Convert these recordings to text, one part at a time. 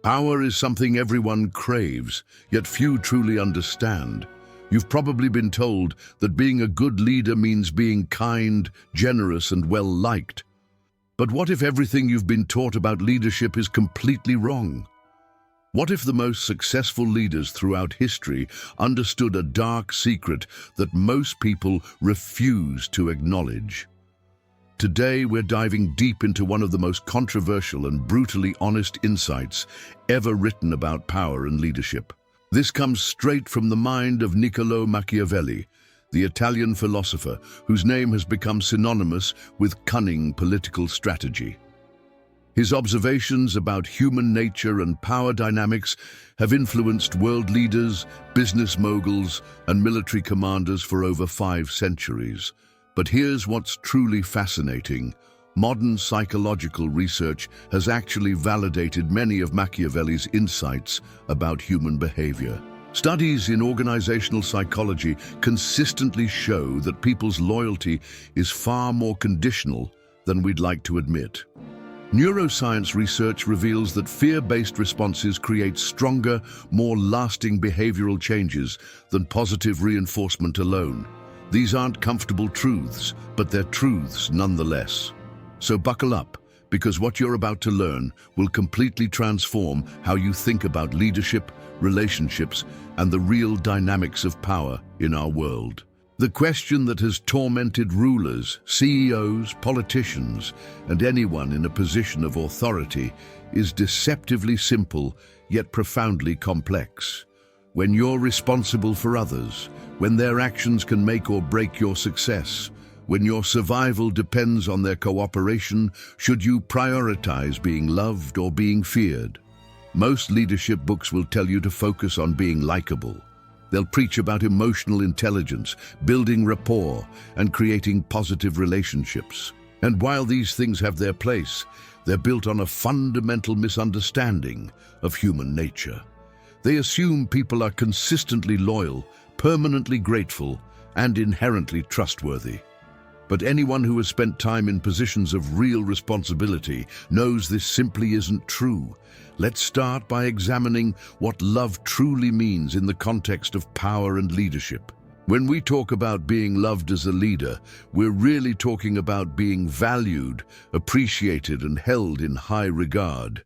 Power is something everyone craves, yet few truly understand. You've probably been told that being a good leader means being kind, generous, and well-liked. But what if everything you've been taught about leadership is completely wrong? What if the most successful leaders throughout history understood a dark secret that most people refuse to acknowledge? Today, we're diving deep into one of the most controversial and brutally honest insights ever written about power and leadership. This comes straight from the mind of Niccolò Machiavelli, the Italian philosopher whose name has become synonymous with cunning political strategy. His observations about human nature and power dynamics have influenced world leaders, business moguls, and military commanders for over 5 centuries. But here's what's truly fascinating. Modern psychological research has actually validated many of Machiavelli's insights about human behavior. Studies in organizational psychology consistently show that people's loyalty is far more conditional than we'd like to admit. Neuroscience research reveals that fear-based responses create stronger, more lasting behavioral changes than positive reinforcement alone. These aren't comfortable truths, but they're truths nonetheless. So buckle up, because what you're about to learn will completely transform how you think about leadership, relationships, and the real dynamics of power in our world. The question that has tormented rulers, CEOs, politicians, and anyone in a position of authority is deceptively simple, yet profoundly complex. When you're responsible for others, when their actions can make or break your success, when your survival depends on their cooperation, should you prioritize being loved or being feared? Most leadership books will tell you to focus on being likable. They'll preach about emotional intelligence, building rapport, and creating positive relationships. And while these things have their place, they're built on a fundamental misunderstanding of human nature. They assume people are consistently loyal, permanently grateful, and inherently trustworthy. But anyone who has spent time in positions of real responsibility knows this simply isn't true. Let's start by examining what love truly means in the context of power and leadership. When we talk about being loved as a leader, we're really talking about being valued, appreciated, and held in high regard.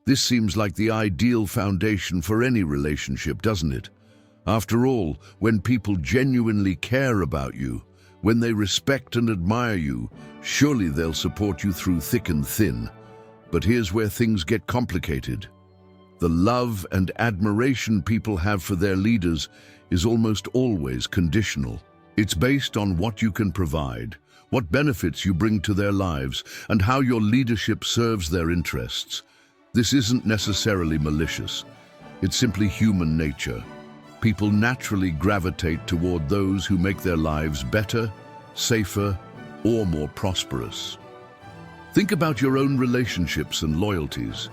This seems like the ideal foundation for any relationship, doesn't it? After all, when people genuinely care about you, when they respect and admire you, surely they'll support you through thick and thin. But here's where things get complicated. The love and admiration people have for their leaders is almost always conditional. It's based on what you can provide, what benefits you bring to their lives, and how your leadership serves their interests. This isn't necessarily malicious. It's simply human nature. People naturally gravitate toward those who make their lives better, safer, or more prosperous. Think about your own relationships and loyalties.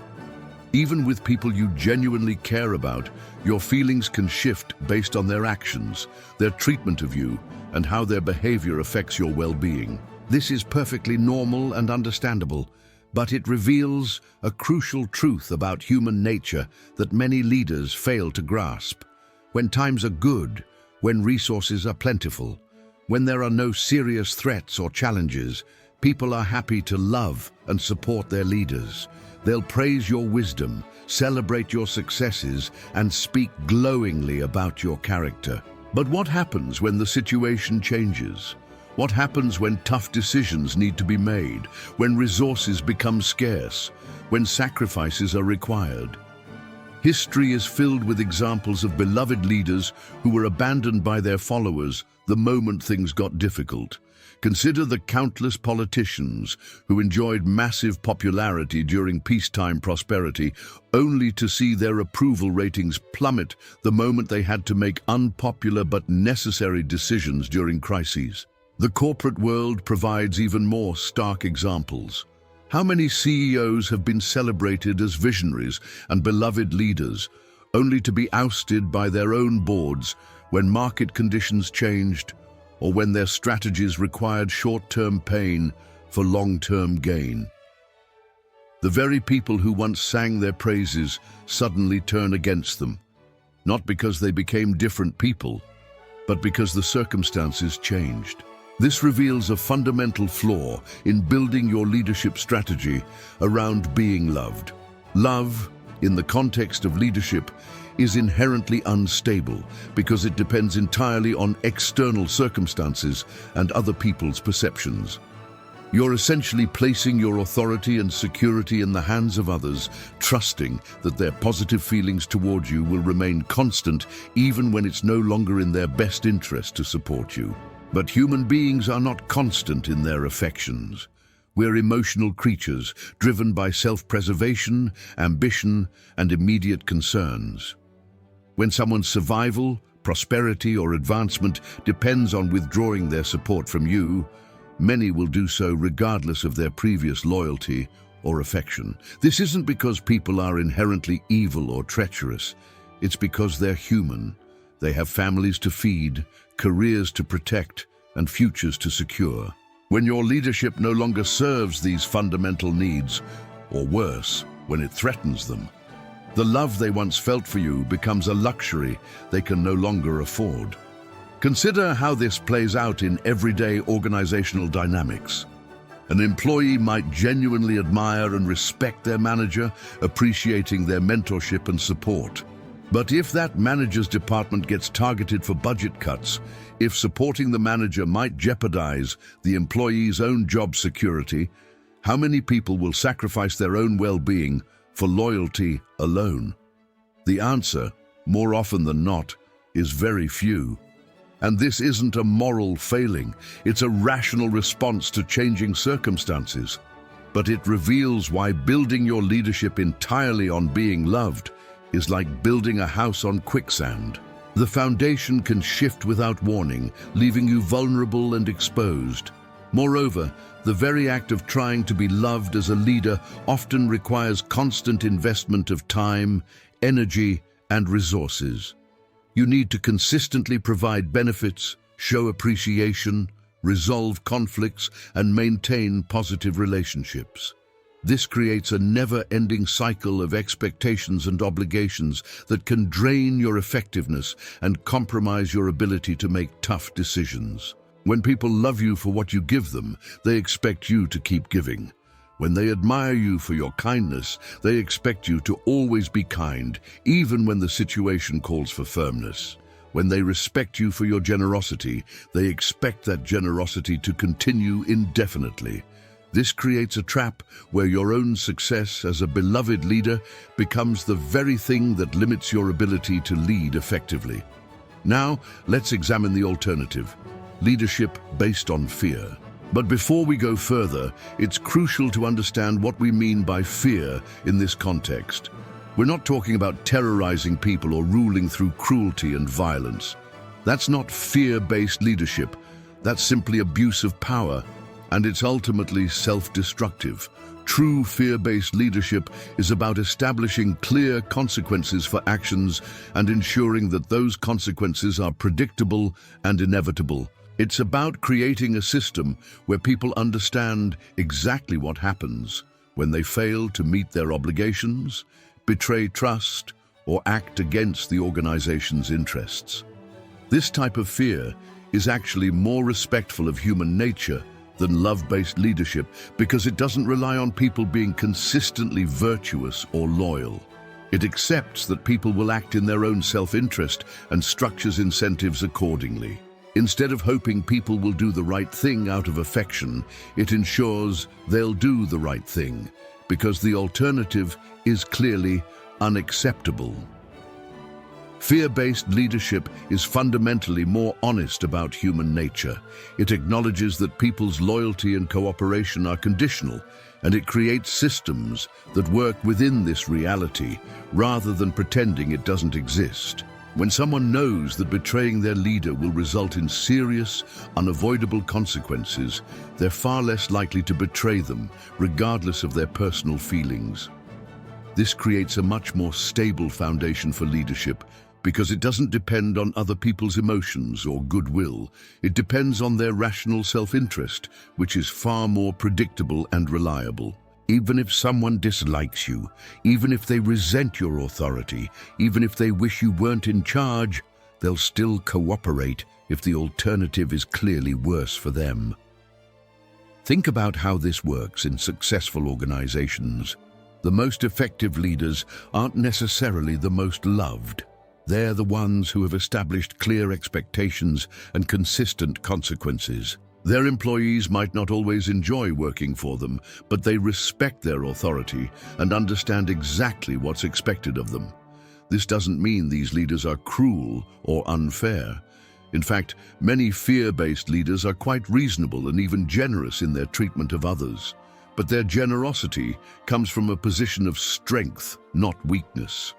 Even with people you genuinely care about, your feelings can shift based on their actions, their treatment of you, and how their behavior affects your well-being. This is perfectly normal and understandable, but it reveals a crucial truth about human nature that many leaders fail to grasp. When times are good, when resources are plentiful, when there are no serious threats or challenges, people are happy to love and support their leaders. They'll praise your wisdom, celebrate your successes, and speak glowingly about your character. But what happens when the situation changes? What happens when tough decisions need to be made, when resources become scarce, when sacrifices are required? History is filled with examples of beloved leaders who were abandoned by their followers the moment things got difficult. Consider the countless politicians who enjoyed massive popularity during peacetime prosperity, only to see their approval ratings plummet the moment they had to make unpopular but necessary decisions during crises. The corporate world provides even more stark examples. How many CEOs have been celebrated as visionaries and beloved leaders, only to be ousted by their own boards when market conditions changed or when their strategies required short-term pain for long-term gain? The very people who once sang their praises suddenly turn against them, not because they became different people, but because the circumstances changed. This reveals a fundamental flaw in building your leadership strategy around being loved. Love, in the context of leadership, is inherently unstable because it depends entirely on external circumstances and other people's perceptions. You're essentially placing your authority and security in the hands of others, trusting that their positive feelings towards you will remain constant even when it's no longer in their best interest to support you. But human beings are not constant in their affections. We're emotional creatures, driven by self-preservation, ambition, and immediate concerns. When someone's survival, prosperity, or advancement depends on withdrawing their support from you, many will do so regardless of their previous loyalty or affection. This isn't because people are inherently evil or treacherous. It's because they're human. They have families to feed, careers to protect, and futures to secure. When your leadership no longer serves these fundamental needs, or worse, when it threatens them, the love they once felt for you becomes a luxury they can no longer afford. Consider how this plays out in everyday organizational dynamics. An employee might genuinely admire and respect their manager, appreciating their mentorship and support. But if that manager's department gets targeted for budget cuts, if supporting the manager might jeopardize the employee's own job security, how many people will sacrifice their own well-being for loyalty alone? The answer, more often than not, is very few. And this isn't a moral failing, it's a rational response to changing circumstances. But it reveals why building your leadership entirely on being loved is like building a house on quicksand. The foundation can shift without warning, leaving you vulnerable and exposed. Moreover, the very act of trying to be loved as a leader often requires constant investment of time, energy, and resources. You need to consistently provide benefits, show appreciation, resolve conflicts, and maintain positive relationships. This creates a never-ending cycle of expectations and obligations that can drain your effectiveness and compromise your ability to make tough decisions. When people love you for what you give them, they expect you to keep giving. When they admire you for your kindness, they expect you to always be kind, even when the situation calls for firmness. When they respect you for your generosity, they expect that generosity to continue indefinitely. This creates a trap where your own success as a beloved leader becomes the very thing that limits your ability to lead effectively. Now, let's examine the alternative: leadership based on fear. But before we go further, it's crucial to understand what we mean by fear in this context. We're not talking about terrorizing people or ruling through cruelty and violence. That's not fear-based leadership. That's simply abuse of power, and it's ultimately self-destructive. True fear-based leadership is about establishing clear consequences for actions and ensuring that those consequences are predictable and inevitable. It's about creating a system where people understand exactly what happens when they fail to meet their obligations, betray trust, or act against the organization's interests. This type of fear is actually more respectful of human nature than love-based leadership because it doesn't rely on people being consistently virtuous or loyal. It accepts that people will act in their own self-interest and structures incentives accordingly. Instead of hoping people will do the right thing out of affection, it ensures they'll do the right thing, because the alternative is clearly unacceptable. Fear-based leadership is fundamentally more honest about human nature. It acknowledges that people's loyalty and cooperation are conditional, and it creates systems that work within this reality rather than pretending it doesn't exist. When someone knows that betraying their leader will result in serious, unavoidable consequences, they're far less likely to betray them, regardless of their personal feelings. This creates a much more stable foundation for leadership because it doesn't depend on other people's emotions or goodwill. It depends on their rational self-interest, which is far more predictable and reliable. Even if someone dislikes you, even if they resent your authority, even if they wish you weren't in charge, they'll still cooperate if the alternative is clearly worse for them. Think about how this works in successful organizations. The most effective leaders aren't necessarily the most loved. They're the ones who have established clear expectations and consistent consequences. Their employees might not always enjoy working for them, but they respect their authority and understand exactly what's expected of them. This doesn't mean these leaders are cruel or unfair. In fact, many fear-based leaders are quite reasonable and even generous in their treatment of others. But their generosity comes from a position of strength, not weakness.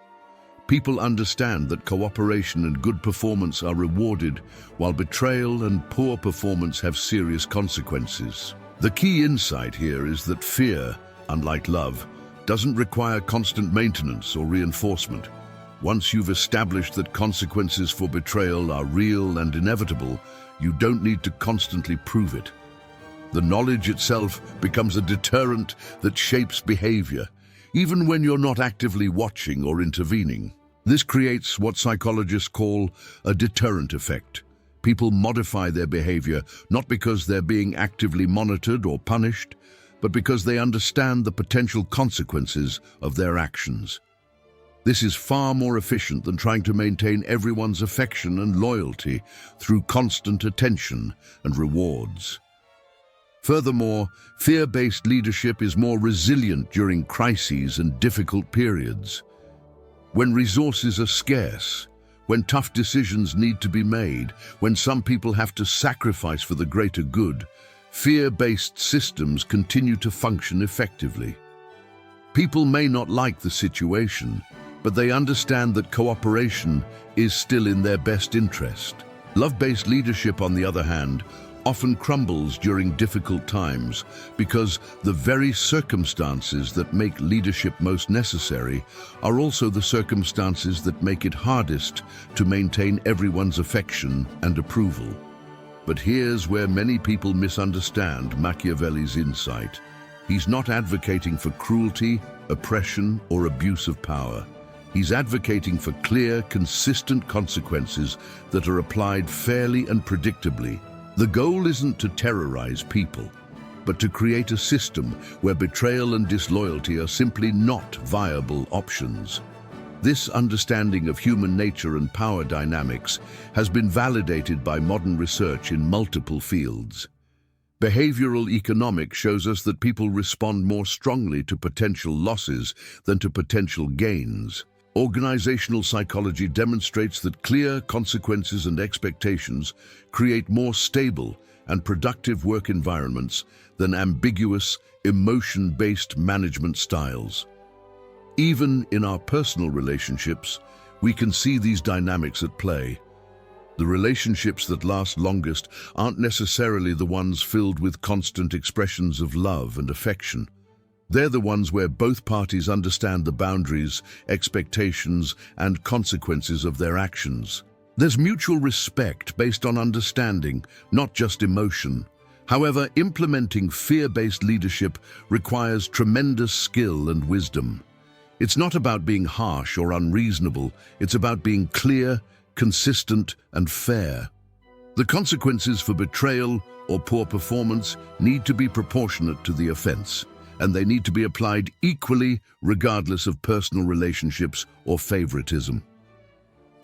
People understand that cooperation and good performance are rewarded, while betrayal and poor performance have serious consequences. The key insight here is that fear, unlike love, doesn't require constant maintenance or reinforcement. Once you've established that consequences for betrayal are real and inevitable, you don't need to constantly prove it. The knowledge itself becomes a deterrent that shapes behavior, even when you're not actively watching or intervening. This creates what psychologists call a deterrent effect. People modify their behavior not because they're being actively monitored or punished, but because they understand the potential consequences of their actions. This is far more efficient than trying to maintain everyone's affection and loyalty through constant attention and rewards. Furthermore, fear-based leadership is more resilient during crises and difficult periods. When resources are scarce, when tough decisions need to be made, when some people have to sacrifice for the greater good, fear-based systems continue to function effectively. People may not like the situation, but they understand that cooperation is still in their best interest. Love-based leadership, on the other hand, often crumbles during difficult times because the very circumstances that make leadership most necessary are also the circumstances that make it hardest to maintain everyone's affection and approval. But here's where many people misunderstand Machiavelli's insight. He's not advocating for cruelty, oppression, or abuse of power. He's advocating for clear, consistent consequences that are applied fairly and predictably. The goal isn't to terrorize people, but to create a system where betrayal and disloyalty are simply not viable options. This understanding of human nature and power dynamics has been validated by modern research in multiple fields. Behavioral economics shows us that people respond more strongly to potential losses than to potential gains. Organizational psychology demonstrates that clear consequences and expectations create more stable and productive work environments than ambiguous, emotion-based management styles. Even in our personal relationships, we can see these dynamics at play. The relationships that last longest aren't necessarily the ones filled with constant expressions of love and affection. They're the ones where both parties understand the boundaries, expectations, and consequences of their actions. There's mutual respect based on understanding, not just emotion. However, implementing fear-based leadership requires tremendous skill and wisdom. It's not about being harsh or unreasonable, it's about being clear, consistent, and fair. The consequences for betrayal or poor performance need to be proportionate to the offense, and they need to be applied equally regardless of personal relationships or favoritism.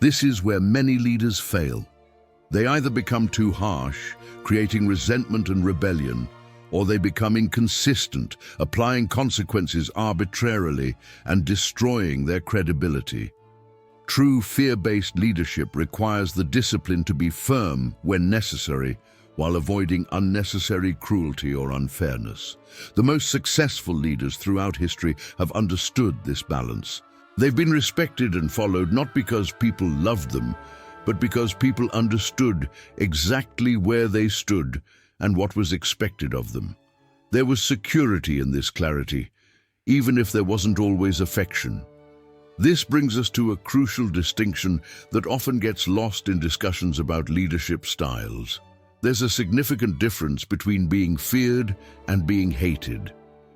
This is where many leaders fail. They either become too harsh, creating resentment and rebellion, or they become inconsistent, applying consequences arbitrarily and destroying their credibility. True fear-based leadership requires the discipline to be firm when necessary, while avoiding unnecessary cruelty or unfairness. The most successful leaders throughout history have understood this balance. They've been respected and followed not because people loved them, but because people understood exactly where they stood and what was expected of them. There was security in this clarity, even if there wasn't always affection. This brings us to a crucial distinction that often gets lost in discussions about leadership styles. There's a significant difference between being feared and being hated.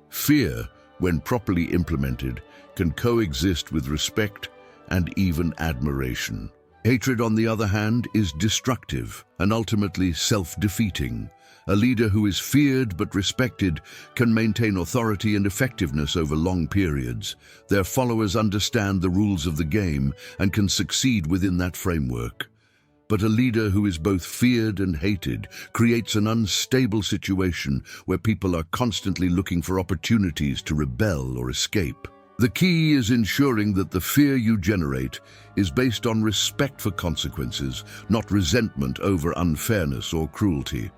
Fear when properly implemented, can coexist with respect and even admiration. Hatred, on the other hand, is destructive and ultimately self-defeating. A leader who is feared but respected can maintain authority and effectiveness over long periods. Their followers understand the rules of the game and can succeed within that framework. But a leader who is both feared and hated creates an unstable situation where people are constantly looking for opportunities to rebel or escape. The key is ensuring that the fear you generate is based on respect for consequences, not resentment over unfairness or cruelty.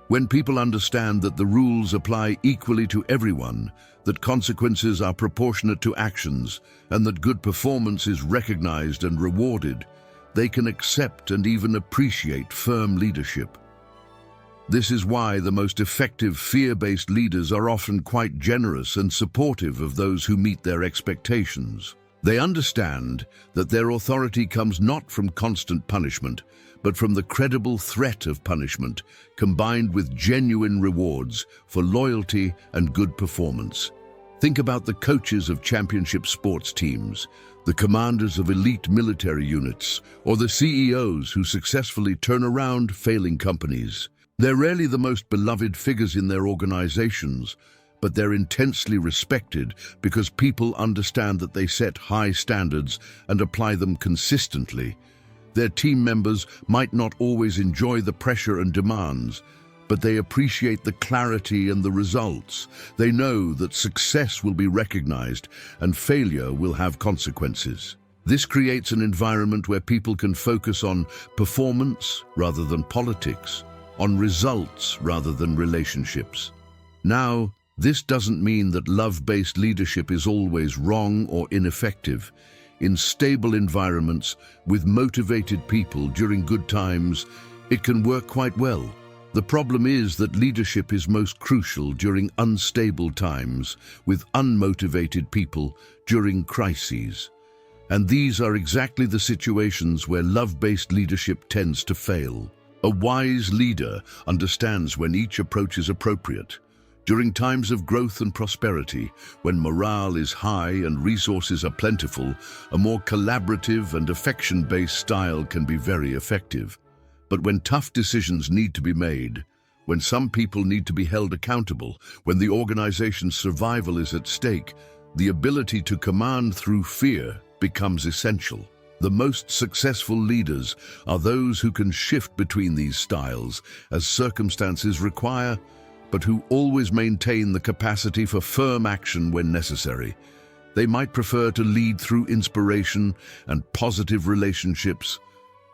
When people understand that the rules apply equally to everyone, that consequences are proportionate to actions, and that good performance is recognized and rewarded, they can accept and even appreciate firm leadership. This is why the most effective fear-based leaders are often quite generous and supportive of those who meet their expectations. They understand that their authority comes not from constant punishment, but from the credible threat of punishment, combined with genuine rewards for loyalty and good performance. Think about the coaches of championship sports teams, the commanders of elite military units, or the CEOs who successfully turn around failing companies. They're rarely the most beloved figures in their organizations, but they're intensely respected because people understand that they set high standards and apply them consistently. Their team members might not always enjoy the pressure and demands, but they appreciate the clarity and the results. They know that success will be recognized and failure will have consequences. This creates an environment where people can focus on performance rather than politics, on results rather than relationships. Now, this doesn't mean that love-based leadership is always wrong or ineffective. In stable environments, with motivated people during good times, it can work quite well. The problem is that leadership is most crucial during unstable times, with unmotivated people during crises. And these are exactly the situations where love-based leadership tends to fail. A wise leader understands when each approach is appropriate. During times of growth and prosperity, when morale is high and resources are plentiful, a more collaborative and affection-based style can be very effective. But when tough decisions need to be made, when some people need to be held accountable, when the organization's survival is at stake, the ability to command through fear becomes essential. The most successful leaders are those who can shift between these styles as circumstances require, but who always maintain the capacity for firm action when necessary. They might prefer to lead through inspiration and positive relationships,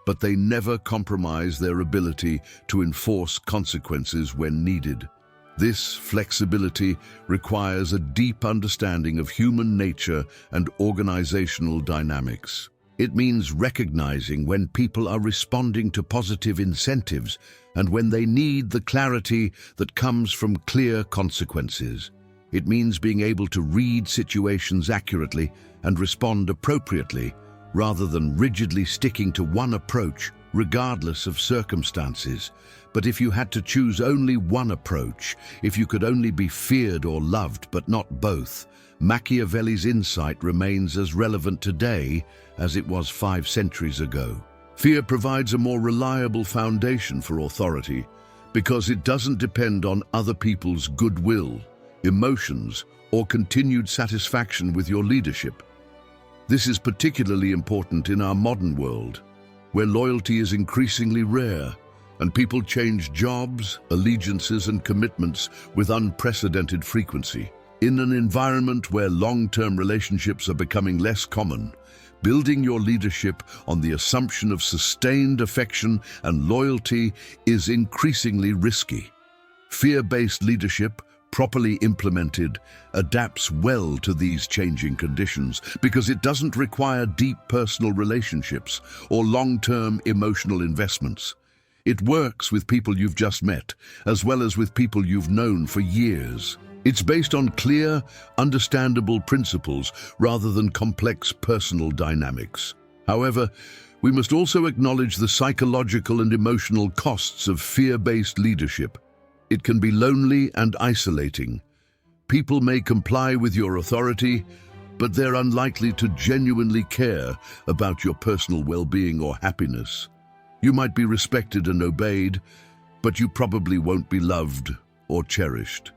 but they never compromise their ability to enforce consequences when needed. This flexibility requires a deep understanding of human nature and organizational dynamics. It means recognizing when people are responding to positive incentives and when they need the clarity that comes from clear consequences. It means being able to read situations accurately and respond appropriately, rather than rigidly sticking to one approach, regardless of circumstances. But if you had to choose only one approach, if you could only be feared or loved but not both, Machiavelli's insight remains as relevant today as it was 5 centuries ago. Fear provides a more reliable foundation for authority because it doesn't depend on other people's goodwill, emotions, or continued satisfaction with your leadership. This is particularly important in our modern world, where loyalty is increasingly rare and people change jobs, allegiances, and commitments with unprecedented frequency. In an environment where long-term relationships are becoming less common, building your leadership on the assumption of sustained affection and loyalty is increasingly risky. Fear-based leadership, properly implemented, adapts well to these changing conditions because it doesn't require deep personal relationships or long-term emotional investments. It works with people you've just met, as well as with people you've known for years. It's based on clear, understandable principles rather than complex personal dynamics. However, we must also acknowledge the psychological and emotional costs of fear-based leadership. It can be lonely and isolating, People may comply with your authority, but they're unlikely to genuinely care about your personal well-being or happiness. You might be respected and obeyed, but you probably won't be loved or cherished.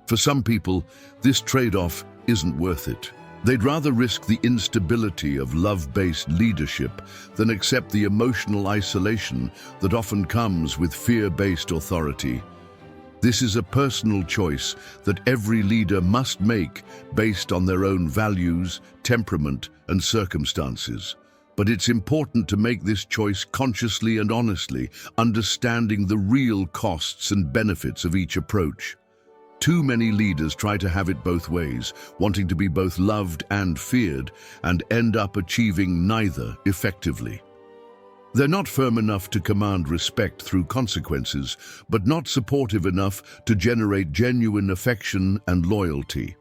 For some people, this trade-off isn't worth it. They'd rather risk the instability of love-based leadership than accept the emotional isolation that often comes with fear-based authority. This is a personal choice that every leader must make based on their own values, temperament, and circumstances. But it's important to make this choice consciously and honestly, understanding the real costs and benefits of each approach. Too many leaders try to have it both ways, wanting to be both loved and feared, and end up achieving neither effectively. They're not firm enough to command respect through consequences, but not supportive enough to generate genuine affection and loyalty.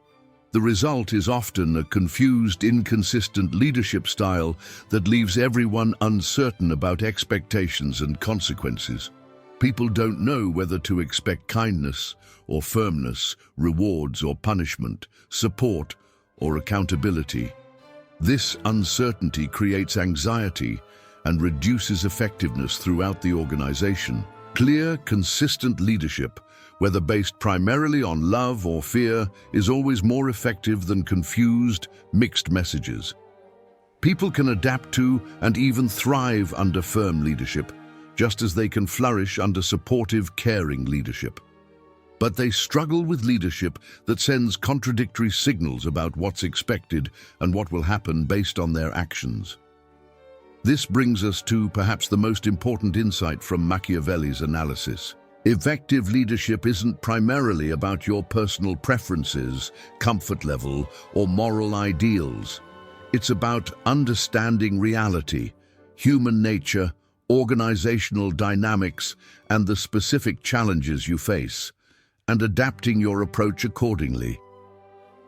The result is often a confused, inconsistent leadership style that leaves everyone uncertain about expectations and consequences. People don't know whether to expect kindness or firmness, rewards or punishment, support or accountability. This uncertainty creates anxiety and reduces effectiveness throughout the organization. Clear, consistent leadership, whether based primarily on love or fear, is always more effective than confused, mixed messages. People can adapt to and even thrive under firm leadership, just as they can flourish under supportive, caring leadership. But they struggle with leadership that sends contradictory signals about what's expected and what will happen based on their actions. This brings us to perhaps the most important insight from Machiavelli's analysis. Effective leadership isn't primarily about your personal preferences, comfort level, or moral ideals. It's about understanding reality, human nature, organizational dynamics, and the specific challenges you face, and adapting your approach accordingly.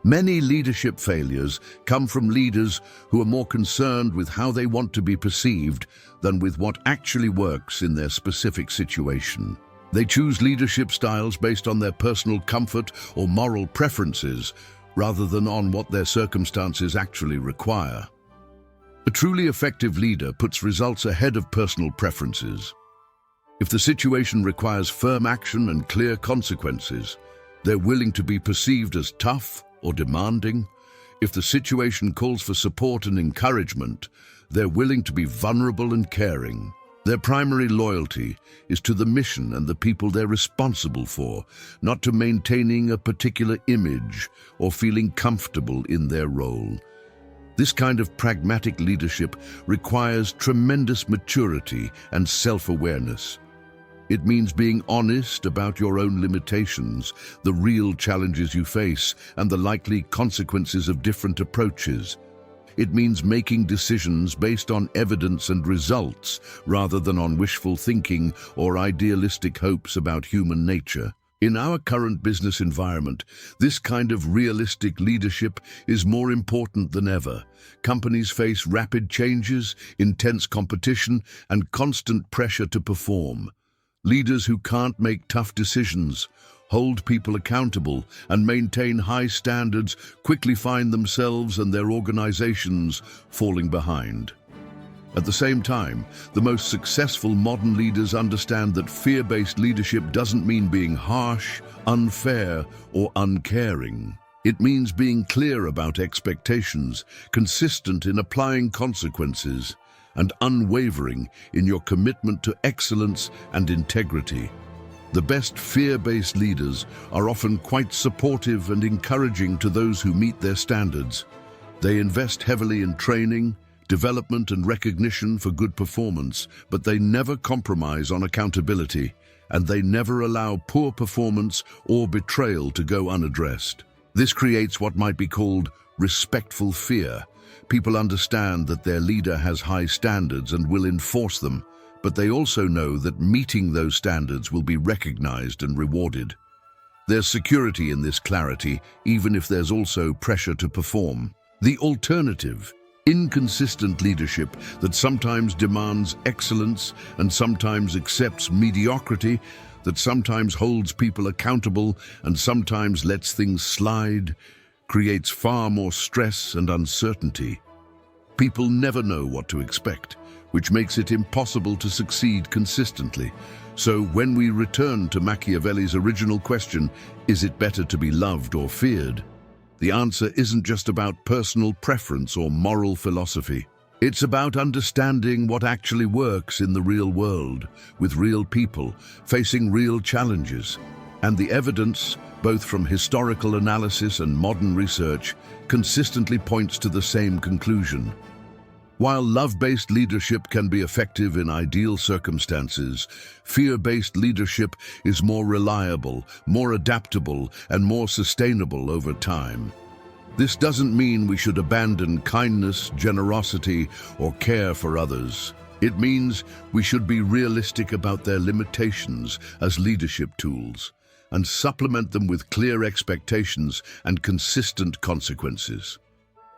Many leadership failures come from leaders who are more concerned with how they want to be perceived than with what actually works in their specific situation. They choose leadership styles based on their personal comfort or moral preferences, rather than on what their circumstances actually require. A truly effective leader puts results ahead of personal preferences. If the situation requires firm action and clear consequences, they're willing to be perceived as tough or demanding. If the situation calls for support and encouragement, they're willing to be vulnerable and caring. Their primary loyalty is to the mission and the people they're responsible for, not to maintaining a particular image or feeling comfortable in their role. This kind of pragmatic leadership requires tremendous maturity and self-awareness. It means being honest about your own limitations, the real challenges you face, and the likely consequences of different approaches. It means making decisions based on evidence and results, rather than on wishful thinking or idealistic hopes about human nature. In our current business environment, this kind of realistic leadership is more important than ever. Companies face rapid changes, intense competition, and constant pressure to perform. Leaders who can't make tough decisions, hold people accountable, and maintain high standards quickly find themselves and their organizations falling behind. At the same time, the most successful modern leaders understand that fear-based leadership doesn't mean being harsh, unfair, or uncaring. It means being clear about expectations, consistent in applying consequences, and unwavering in your commitment to excellence and integrity. The best fear-based leaders are often quite supportive and encouraging to those who meet their standards. They invest heavily in training, development, and recognition for good performance, but they never compromise on accountability, and they never allow poor performance or betrayal to go unaddressed. This creates what might be called respectful fear. People understand that their leader has high standards and will enforce them, but they also know that meeting those standards will be recognized and rewarded. There's security in this clarity, even if there's also pressure to perform. The alternative, inconsistent leadership that sometimes demands excellence and sometimes accepts mediocrity, that sometimes holds people accountable and sometimes lets things slide, creates far more stress and uncertainty. People never know what to expect, which makes it impossible to succeed consistently. So when we return to Machiavelli's original question, is it better to be loved or feared? The answer isn't just about personal preference or moral philosophy. It's about understanding what actually works in the real world, with real people, facing real challenges. And the evidence, both from historical analysis and modern research, consistently points to the same conclusion. While love-based leadership can be effective in ideal circumstances, fear-based leadership is more reliable, more adaptable, and more sustainable over time. This doesn't mean we should abandon kindness, generosity, or care for others. It means we should be realistic about their limitations as leadership tools, and supplement them with clear expectations and consistent consequences.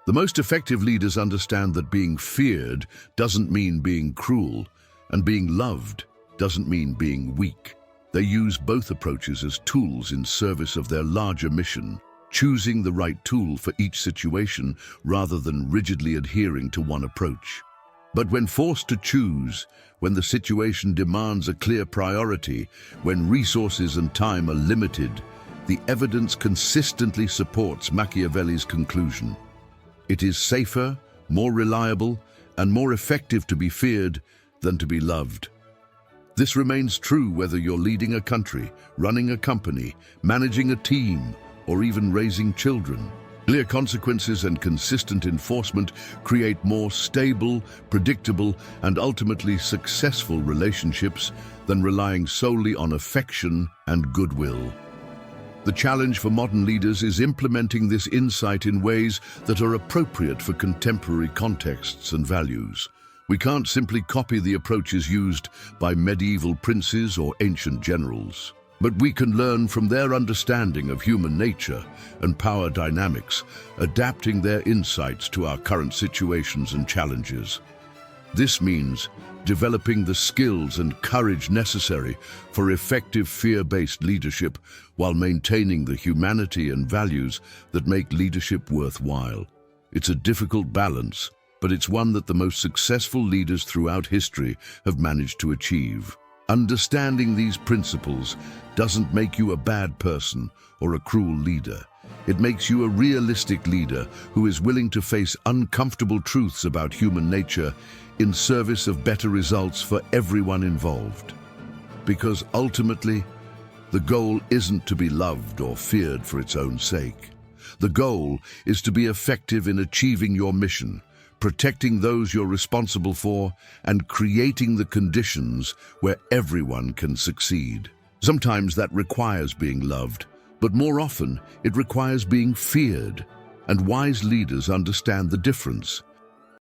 The most effective leaders understand that being feared doesn't mean being cruel, and being loved doesn't mean being weak. They use both approaches as tools in service of their larger mission, choosing the right tool for each situation rather than rigidly adhering to one approach. But when forced to choose, when the situation demands a clear priority, when resources and time are limited, the evidence consistently supports Machiavelli's conclusion. It is safer, more reliable, and more effective to be feared than to be loved. This remains true whether you're leading a country, running a company, managing a team, or even raising children. Clear consequences and consistent enforcement create more stable, predictable, and ultimately successful relationships than relying solely on affection and goodwill. The challenge for modern leaders is implementing this insight in ways that are appropriate for contemporary contexts and values. We can't simply copy the approaches used by medieval princes or ancient generals, but we can learn from their understanding of human nature and power dynamics, adapting their insights to our current situations and challenges. This means developing the skills and courage necessary for effective fear-based leadership while maintaining the humanity and values that make leadership worthwhile. It's a difficult balance, but it's one that the most successful leaders throughout history have managed to achieve. Understanding these principles doesn't make you a bad person or a cruel leader. It makes you a realistic leader who is willing to face uncomfortable truths about human nature in service of better results for everyone involved. Because ultimately, the goal isn't to be loved or feared for its own sake. The goal is to be effective in achieving your mission, protecting those you're responsible for, and creating the conditions where everyone can succeed. Sometimes that requires being loved, but more often it requires being feared, and wise leaders understand the difference.